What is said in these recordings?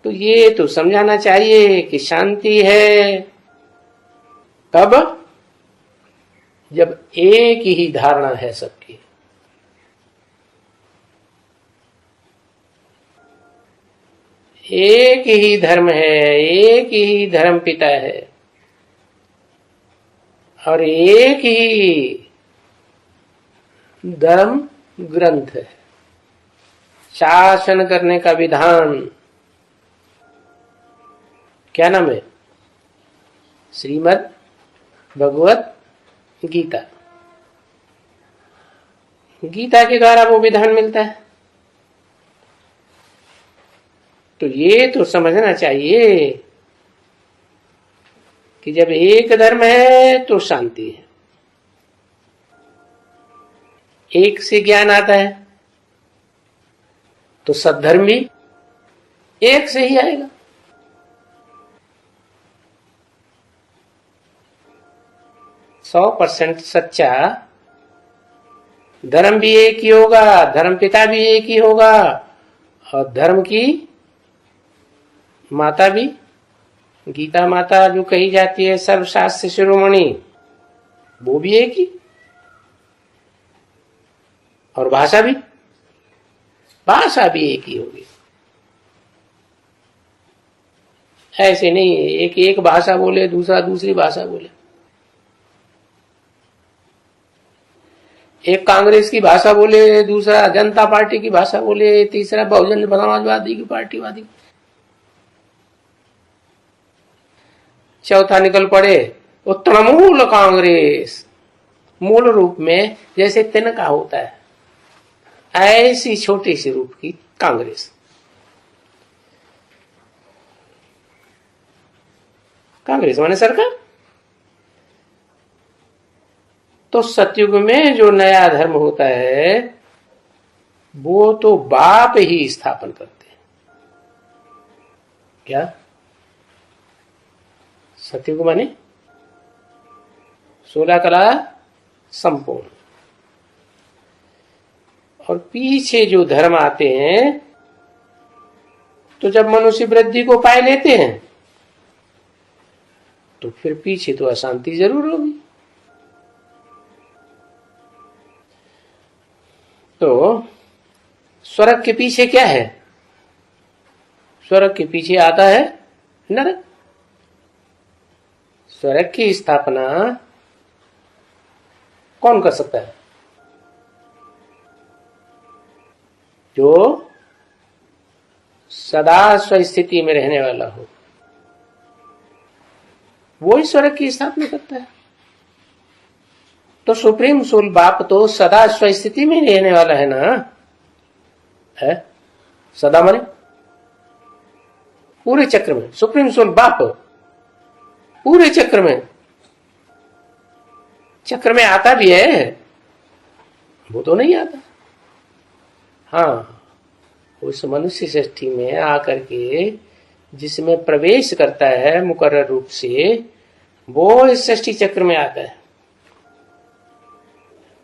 तो ये तो समझाना चाहिए कि शांति है तब जब एक ही धारणा है सबकी। एक ही धर्म है, एक ही धर्म पिता है और एक ही धर्म ग्रंथ है। शासन करने का विधान क्या नाम है? श्रीमद् भगवत गीता। गीता के द्वारा वो विधान मिलता है। तो ये तो समझना चाहिए कि जब एक धर्म है तो शांति है। एक से ज्ञान आता है तो सद्धर्म भी एक से ही आएगा। सौ % सच्चा धर्म भी एक ही होगा, धर्म पिता भी एक ही होगा और धर्म की माता भी, गीता माता जो कही जाती है सर्वशास्त्र शिरोमणि, वो भी एक ही। और भाषा भी एक ही होगी। ऐसे नहीं एक एक भाषा बोले दूसरा दूसरी भाषा बोले। एक कांग्रेस की भाषा बोले, दूसरा जनता पार्टी की भाषा बोले, तीसरा बहुजन समाजवादी की पार्टीवादी, चौथा निकल पड़े वो तृणमूल कांग्रेस। मूल रूप में जैसे तिनका होता है ऐसी छोटी सी रूप की कांग्रेस। कांग्रेस माने सरकार। तो सतयुग में जो नया धर्म होता है वो तो बाप ही स्थापन करते हैं। क्या सतयुग माने 16 कला संपूर्ण। और पीछे जो धर्म आते हैं तो जब मनुष्य वृद्धि को पाए लेते हैं तो फिर पीछे तो अशांति जरूर होगी। तो स्वर्ग के पीछे क्या है? स्वर्ग के पीछे आता है नरक। स्वर्ग की स्थापना कौन कर सकता है? जो सदा स्वस्थिति में रहने वाला हो, वो ही स्वर्ग की स्थापना करता है। तो सुप्रीम सोल बाप तो सदा स्वस्थिति में रहने वाला है ना, है? सदा माने पूरे चक्र में। सुप्रीम सोल बाप पूरे चक्र में आता भी है, वो तो नहीं आता। हाँ, उस मनुष्य सृष्टि में आकर के जिसमें प्रवेश करता है मुकर्रर रूप से, वो इस सृष्टि चक्र में आता है।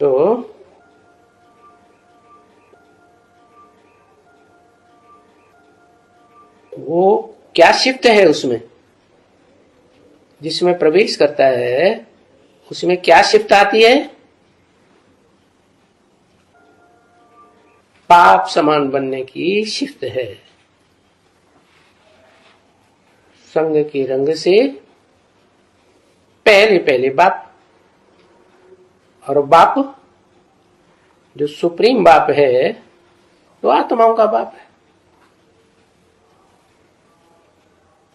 तो वो क्या शिफ्ट है उसमें, जिसमें प्रवेश करता है उसमें क्या शिफ्ट आती है? पाप समान बनने की शिफ्ट है। संग के रंग से पहले बाप, और बाप जो सुप्रीम बाप है वो आत्माओं का बाप है।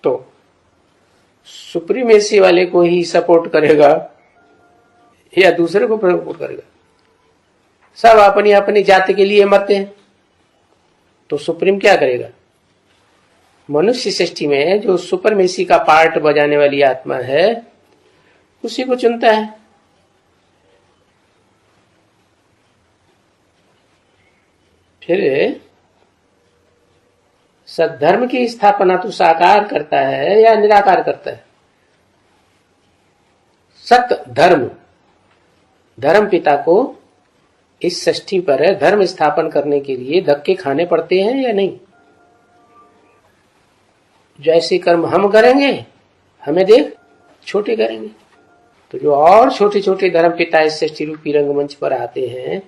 तो सुप्रीमेसी वाले को ही सपोर्ट करेगा या दूसरे को सपोर्ट करेगा? सब अपनी अपनी जाति के लिए मरते हैं। तो सुप्रीम क्या करेगा? मनुष्य सृष्टि में जो सुपरमेसी का पार्ट बजाने वाली आत्मा है उसी को चुनता है। फिर सद्धर्म की स्थापना तो साकार करता है या निराकार करता है? सत धर्म, धर्म पिता को इस सृष्टि पर धर्म स्थापन करने के लिए धक्के खाने पड़ते हैं या नहीं? जैसे कर्म हम करेंगे हमें देख छोटे करेंगे। तो जो और छोटे छोटे धर्म पिता इस सृष्टि रूपी रंगमंच पर आते हैं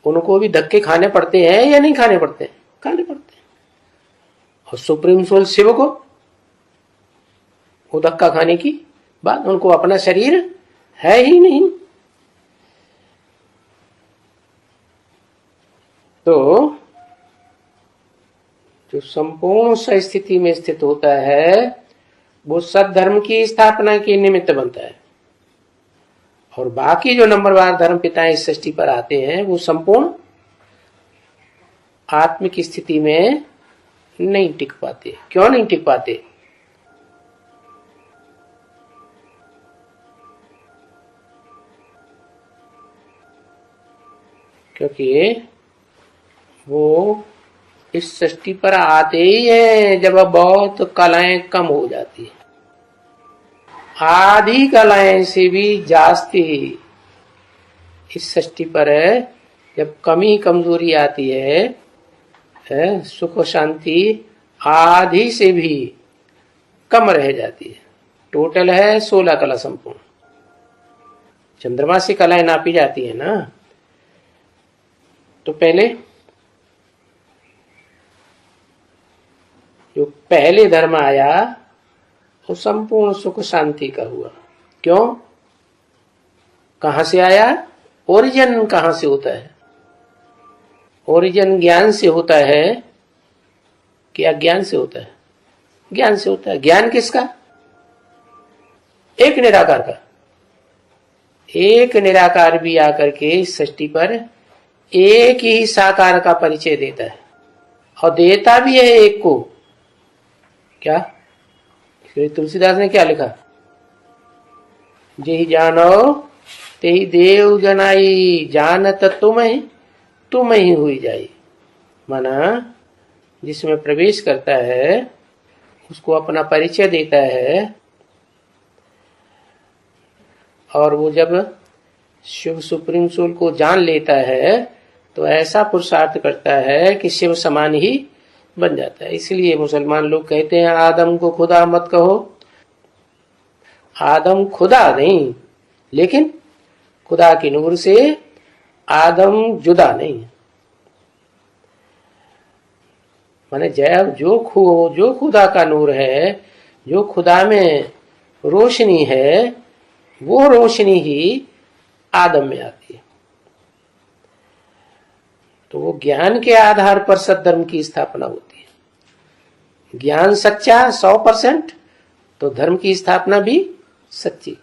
उनको भी धक्के खाने पड़ते हैं या नहीं खाने पड़ते हैं? खाने पड़ते हैं। और सुप्रीम सोल शिव को वो धक्का खाने की बात, उनको अपना शरीर है ही नहीं। तो जो संपूर्ण स्थिति में स्थित होता है वो सद्धर्म की स्थापना के निमित्त बनता है। और बाकी जो नंबरवार धर्म पिताएं इस सृष्टि पर आते हैं वो संपूर्ण आत्मिक स्थिति में नहीं टिक पाते। क्यों नहीं टिक पाते? क्योंकि वो इस सृष्टि पर आते ही हैं जब बहुत कलाएं कम हो जाती है। आधी कलाएं से भी जास्ती इस सृष्टि पर जब कमी कमजोरी आती है, सुख शांति आधी से भी कम रह जाती है। टोटल है 16 कला संपूर्ण। चंद्रमा से कलाएं नापी जाती है ना। तो पहले जो पहले धर्म आया वो संपूर्ण सुख शांति का हुआ। क्यों? कहां से आया? ओरिजिन कहां से होता है? ओरिजिन ज्ञान से होता है कि अज्ञान से होता है? ज्ञान से होता है। ज्ञान किसका? एक निराकार का। एक निराकार भी आकर के इस सृष्टि पर एक ही साकार का परिचय देता है और देता भी है एक को। क्या तुलसीदास ने क्या लिखा? जेहि जानो तेहि देव जनाई, जानत तुम ही हुई जाई। माना जिसमें प्रवेश करता है उसको अपना परिचय देता है और वो जब शिव सुप्रीम सोल को जान लेता है तो ऐसा पुरुषार्थ करता है कि शिव समान ही बन जाता है। इसलिए मुसलमान लोग कहते हैं आदम को खुदा मत कहो। आदम खुदा नहीं, लेकिन खुदा की नूर से आदम जुदा नहीं। माने जो खुदा का नूर है, जो खुदा में रोशनी है, वो रोशनी ही आदम में आती है। तो वो ज्ञान के आधार पर सद्धर्म की स्थापना होती है। ज्ञान सच्चा 100% तो धर्म की स्थापना भी सच्ची।